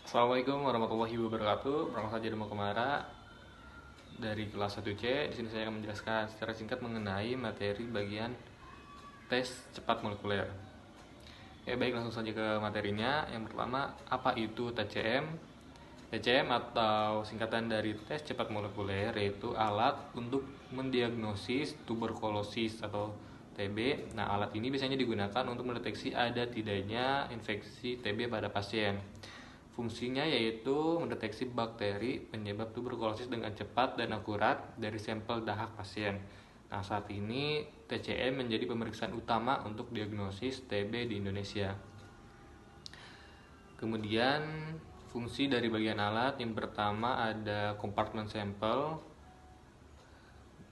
Assalamualaikum warahmatullahi wabarakatuh. Berangkat saja Demo Kemara dari kelas 1C. Di sini saya akan menjelaskan secara singkat mengenai materi bagian tes cepat molekuler. Baik, langsung saja ke materinya. Yang pertama, apa itu TCM? TCM atau singkatan dari tes cepat molekuler yaitu alat untuk mendiagnosis tuberkulosis atau TB. Nah, alat ini biasanya digunakan untuk mendeteksi ada tidaknya infeksi TB pada pasien. Fungsinya yaitu mendeteksi bakteri penyebab tuberkulosis dengan cepat dan akurat dari sampel dahak pasien. Nah, saat ini TCM menjadi pemeriksaan utama untuk diagnosis TB di Indonesia. Kemudian fungsi dari bagian alat yang pertama ada kompartemen sampel.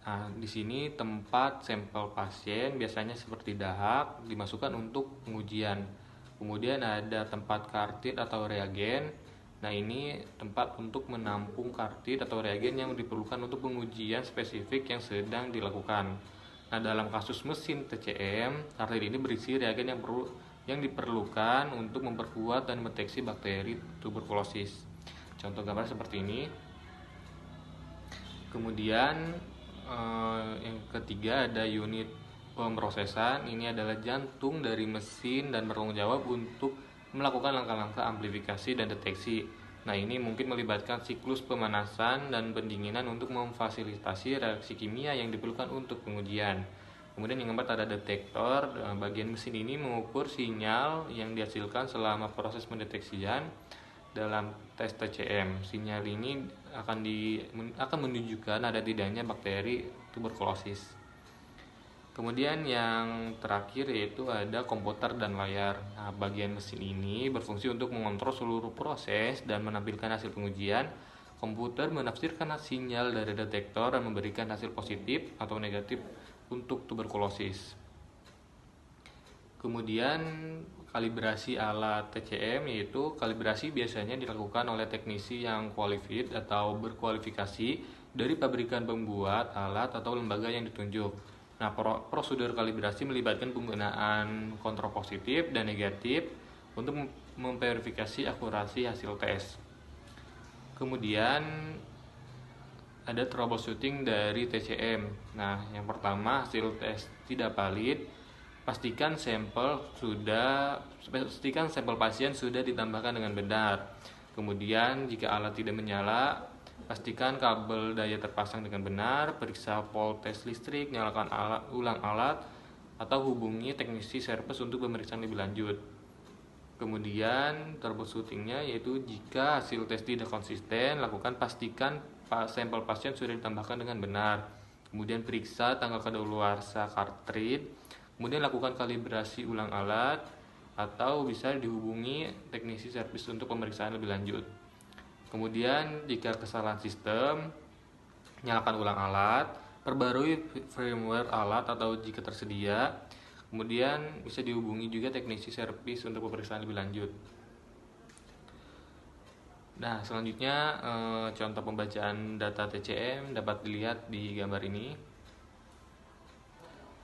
Nah, di sini tempat sampel pasien biasanya seperti dahak dimasukkan untuk pengujian. Kemudian ada tempat kartrid atau reagen. Nah, ini tempat untuk menampung kartrid atau reagen yang diperlukan untuk pengujian spesifik yang sedang dilakukan. Nah, dalam kasus mesin TCM, kartrid ini berisi reagen yang diperlukan untuk memperkuat dan mendeteksi bakteri tuberkulosis. Contoh gambar seperti ini. Kemudian yang ketiga ada unit pemrosesan. Ini adalah jantung dari mesin dan bertanggung jawab untuk melakukan langkah-langkah amplifikasi dan deteksi. Nah, ini mungkin melibatkan siklus pemanasan dan pendinginan untuk memfasilitasi reaksi kimia yang diperlukan untuk pengujian. Kemudian yang keempat ada detektor. Bagian mesin ini mengukur sinyal yang dihasilkan selama proses pendeteksian dalam tes TCM. Sinyal ini akan menunjukkan ada tidaknya bakteri tuberkulosis. Kemudian yang terakhir yaitu ada komputer dan layar. Nah, bagian mesin ini berfungsi untuk mengontrol seluruh proses dan menampilkan hasil pengujian. Komputer menafsirkan sinyal dari detektor dan memberikan hasil positif atau negatif untuk tuberkulosis. Kemudian kalibrasi alat TCM yaitu kalibrasi biasanya dilakukan oleh teknisi yang qualified atau berkualifikasi dari pabrikan pembuat alat atau lembaga yang ditunjuk. Nah, prosedur kalibrasi melibatkan penggunaan kontrol positif dan negatif untuk memverifikasi akurasi hasil tes. Kemudian ada troubleshooting dari TCM. Nah, yang pertama hasil tes tidak valid. Pastikan sampel pasien sudah ditambahkan dengan benar. Kemudian jika alat tidak menyala, pastikan kabel daya terpasang dengan benar, periksa voltage listrik, nyalakan ulang alat, atau hubungi teknisi service untuk pemeriksaan lebih lanjut. Kemudian troubleshootingnya yaitu jika hasil tes tidak konsisten, pastikan sampel pasien sudah ditambahkan dengan benar. Kemudian periksa tanggal kadaluarsa kartrid. Kemudian lakukan kalibrasi ulang alat atau bisa dihubungi teknisi servis untuk pemeriksaan lebih lanjut. Kemudian jika kesalahan sistem, nyalakan ulang alat, perbarui firmware alat atau jika tersedia. Kemudian bisa dihubungi juga teknisi servis untuk pemeriksaan lebih lanjut. Nah, selanjutnya contoh pembacaan data TCM dapat dilihat di gambar ini.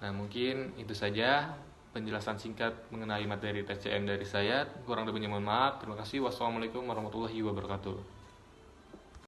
Nah, mungkin itu saja penjelasan singkat mengenai materi TCM dari saya. Kurang lebihnya mohon maaf. Terima kasih. Wassalamualaikum warahmatullahi wabarakatuh.